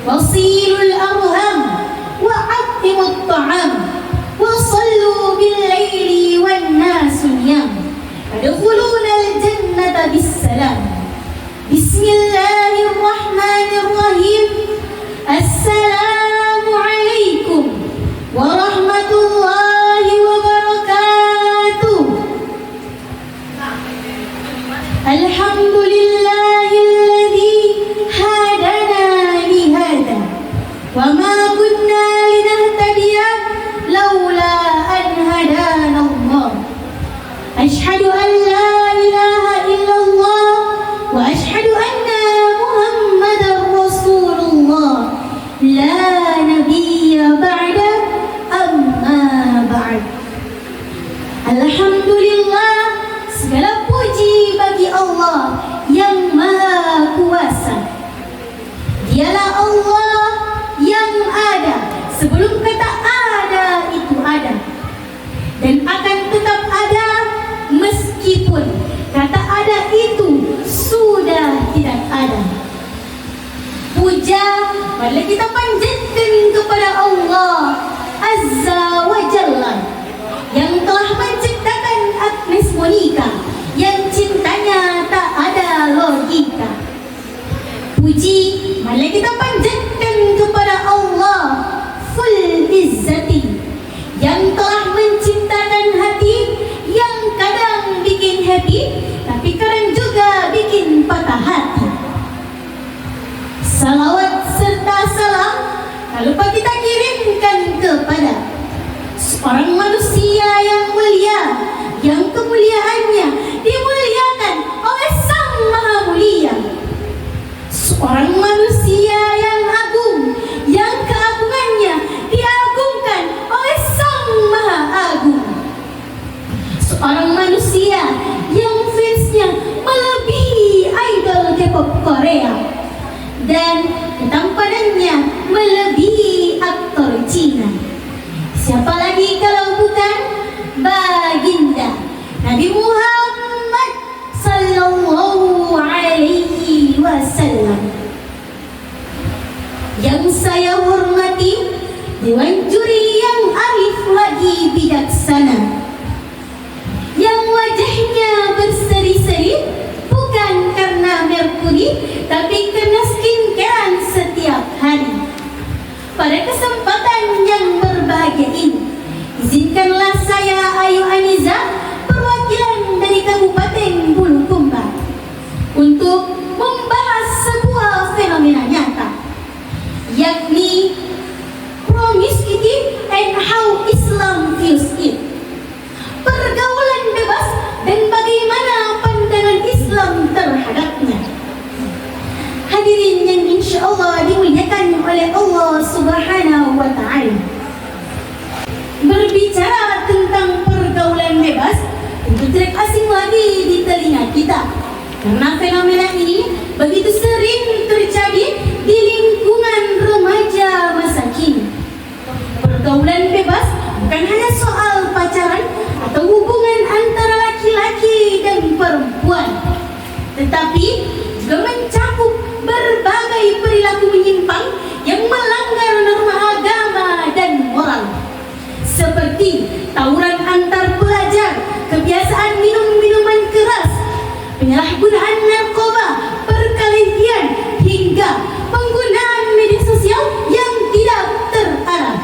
وصيلوا الأرham وأطعموا الطعام وصلوا بالليل والناس نيام تدخلون الجنة بالسلام بسم الله الرحمن الرحيم السلام عليكم ورحمة الله وبركاته الحمد لله الذي هدانا لهذا وما كنا لنهتدي لولا أن هدانا الله أشهد أن لا إله إلا الله وأشهد أن محمدا رسول الله لا نبي بعده أما بعد. Alhamdulillah, segala puji bagi Allah yang Maha Kuasa. Dialah Allah yang ada sebelum kata ada itu ada, dan akan tetap ada meskipun kata ada itu sudah tidak ada. Puja mari kita panjatkan kepada Allah Azza wa Jalla yang telah menciptakan Agnes Monica yang cintanya tak ada logika. Puji mari kita panjatkan kepada Allah Full Izzati yang telah menciptakan hati yang kadang bikin happy tapi kadang juga bikin patah hati. Salawat serta salam tak lupa kita kirimkan kepada seorang manusia yang mulia, yang kemuliaannya dimuliakan oleh Sang Maha Mulia, seorang manusia yang agung, yang keagungannya diagungkan oleh Sang Maha Agung, seorang manusia yang fansnya melebihi idol K-pop Korea dan ketampanannya melebihi aktor Cina. Siapa lagi kalau bukan baginda Nabi Muhammad sallallahu alaihi wasallam. Yang saya hormati Dewan Juri yang arif lagi bijaksana, yang wajahnya berseri-seri bukan karena merkuri tapi karena skincarean setiap hari. Pada kesempatan yang berbahagia ini, izinkanlah saya Ayu Aniza, perwakilan dari Kabupaten Bulukumba, untuk membahas sebuah fenomena nyata, yakni promiscuity and how Islam views it. Pergaulan bebas dan bagaimana pandangan Islam terhadapnya. Hadirin yang insya Allah dimuliakan oleh Allah Subhanahu wa Ta'ala. Berbicara tentang pergaulan bebas, tentu tidak asing lagi di telinga kita, karena fenomena ini begitu sering terjadi di lingkungan remaja masa kini. Pergaulan bebas bukan hanya soal pacaran atau hubungan antara laki-laki dan perempuan, tetapi juga mencakup berbagai perilaku menyimpang yang melanggar norma agama dan moral, seperti tawuran antar pelajar, kebiasaan minum minuman keras, penyalahgunaan narkoba, perkelahian, hingga penggunaan media sosial yang tidak terarah.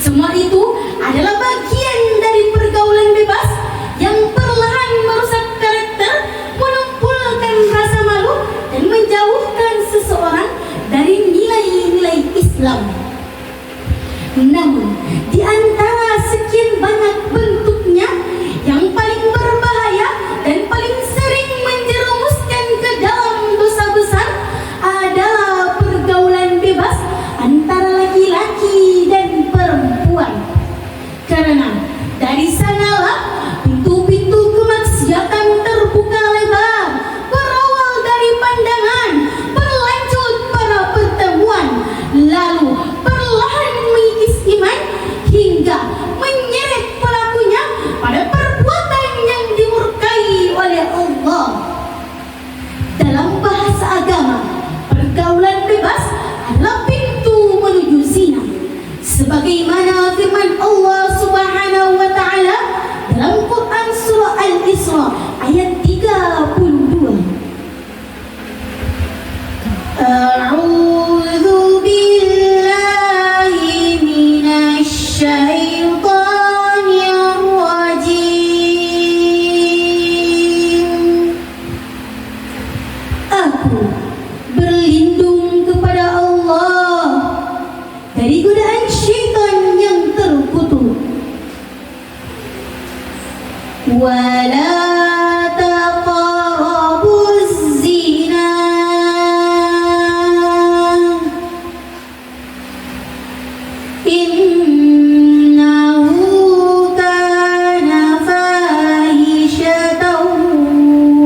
Semua itu adalah bagian dari pergaulan bebas yang Al-Isra ayat 32. A'udzu billahi minasy syaithanir rajim. Aku berlindung kepada Allah dari godaan syaitan yang terkutuk. Wala taqrabuz zina. Innahu kana fahishatan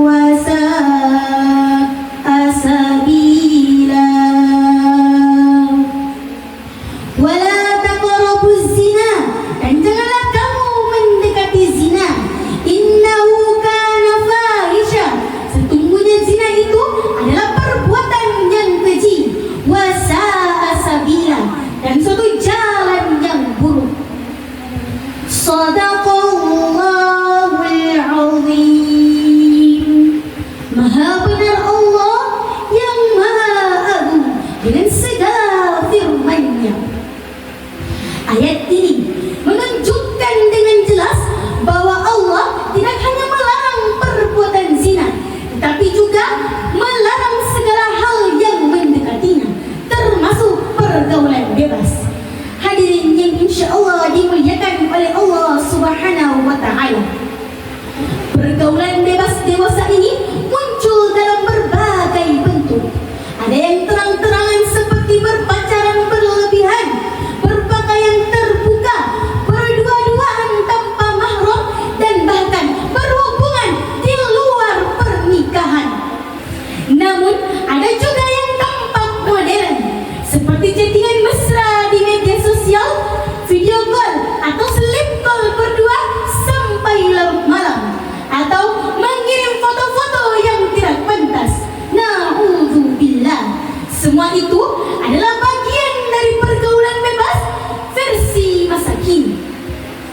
wa sa'a sabila. Wala taqrabuz zina, dan janganlah kamu mendekati zina. Innahu kana fahisha, sesungguhnya zina itu adalah perbuatan yang keji. Wa sa'a sabila, dan suatu jalan yang buruk. Shadaqallahul azim. Maha benar Allah yang maha agung dengan segala firman-Nya. Ayat ini menunjukkan dengan jelas bahwa Allah tidak hanya melarang perbuatan zina, tetapi juga melarang segala hal yang mendekatinya, termasuk pergaulan bebas. Hadirin yang insya-Allah dimuliakan oleh Allah Subhanahu wa taala. Pergaulan bebas dewasa ini muncul dalam berbagai bentuk. Ada yang terang-terangan seperti berpacaran berlebihan, berpakaian terbuka, berdua-duaan tanpa mahram, dan bahkan berhubungan di luar pernikahan. Namun ada juga yang tampak modern, seperti chattingan mesra di media sosial, video call atau sleep call berdua sampai larut malam, atau mengirim foto-foto yang tidak pantas. Na'udzubillah. Semua itu adalah bagian dari pergaulan bebas versi masa kini.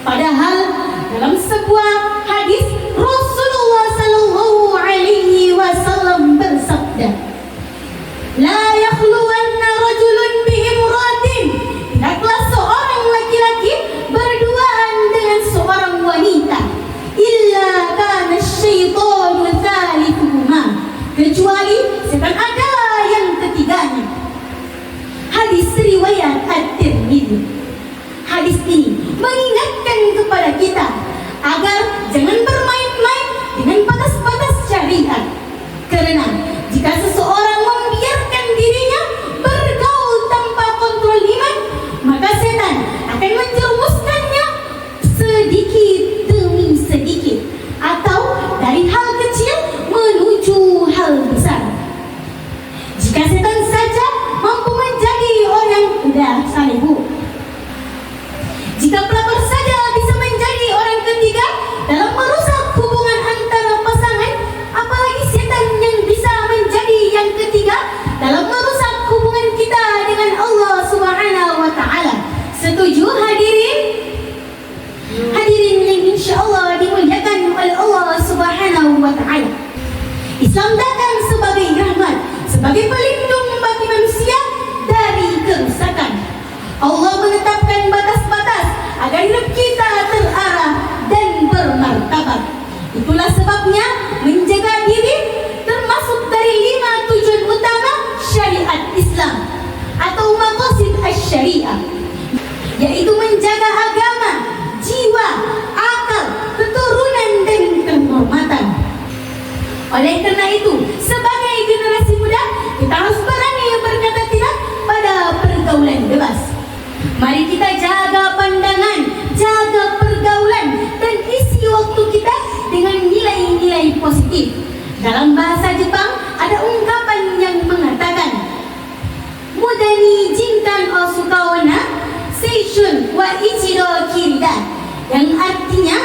Padahal dalam sebuah hadis Rasulullah sallallahu alaihi wasallam bersabda, la yakhluwanna rajulun bi imratin, tidaklah seorang laki-laki berduaan dengan seorang wanita, illa kana syaitanu thalithuhuma, kecuali setan adalah yang ketiganya. Hadis riwayat At-Tirmidzi. Hadis ini mengingatkan kepada kita agar jangan bermain-main dengan batas-batas syariat. Karena jika seseorang membiarkan dirinya bergaul tanpa kontrol iman, maka setan akan menjerumuskannya sedikit demi sedikit, atau dari hal kecil menuju hal besar. Jika setan saja mampu menjadi orang salihu, jika pelakor saja bisa menjadi orang ketiga dalam merusak hubungan antara pasangan, apalagi setan yang bisa menjadi yang ketiga dalam merusak hubungan kita dengan Allah Subhanahu wa taala. Setuju hadirin? Hadirin yang insya-Allah dimuliakan oleh Allah Subhanahu wa taala. Islam datang sebagai rahmat, sebagai pelindung bagi manusia dari kerusakan. Allah menetapkan batas-batas agar hidup kita terarah dan bermartabat. Itulah sebabnya menjaga diri termasuk dari 5 tujuan utama syariat Islam atau maqasid asy-syariah, yaitu menjaga agama, jiwa, akal, keturunan, dan kehormatan. Oleh karena itu, sebagai generasi muda, kita harus berani berkata tidak pada pergaulan bebas. Mari kita jaga pandangan, jaga pergaulan, dan isi waktu kita dengan nilai-nilai positif. Dalam bahasa Jepang ada ungkapan yang mengatakan, Mudani jinkan o sukawana seishun wa ichido kirida, yang artinya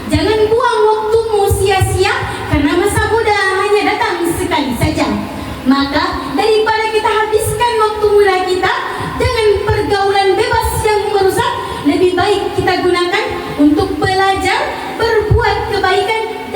jangan buang waktumu sia-sia karena masa muda hanya datang sekali saja. Maka daripada kita habiskan waktu muda kita dengan pergaulan bebas yang merusak, lebih baik kita gunakan untuk belajar, berbuat kebaikan,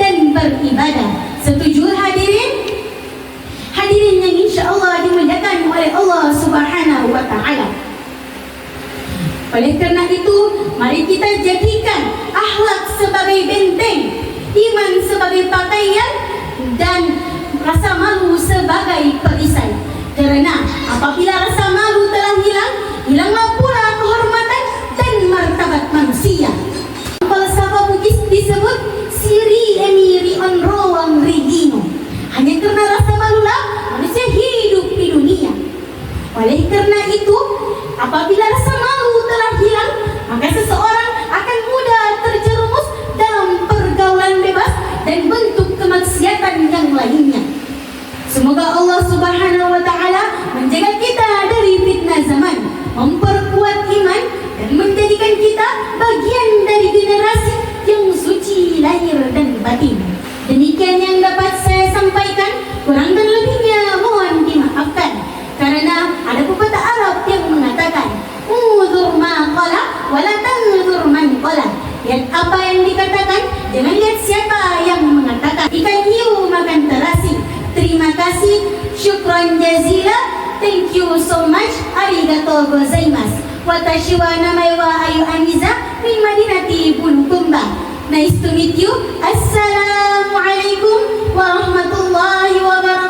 rasa malu sebagai perisai. Karena apabila rasa malu telah hilang, hilanglah pula kehormatan dan martabat manusia. Falsafah Bugis disebut siri emiri onro rigino. Hanya karena rasa malulah manusia hidup di dunia. Oleh karena itu, apabila rasa malu telah hilang, maka seseorang akan mudah terjerumus dalam pergaulan bebas dan bentuk kemaksiatan yang lainnya. Semoga Allah Subhanahu wa Ta'ala menjaga kita dari fitnah zaman, memperkuat iman, dan menjadikan kita bagian dari generasi yang suci lahir dan batin. Demikian yang dapat saya sampaikan, kurang dan lebihnya mohon dimaafkan. Karena ada pepatah Arab yang mengatakan, "Unzur ma qala wa la tanzur man qala." Lihat apa yang dikatakan, jangan lihat siapa yang mengatakan. Ikan hiu makan terasi. Terima kasih, syukran jazila, thank you so much, arigatou gozaimasu. Watashi wa namae wa Ayu Aniza min Madinati Bulukumba. Nice to meet you. Assalamualaikum warahmatullahi wabarakatuh.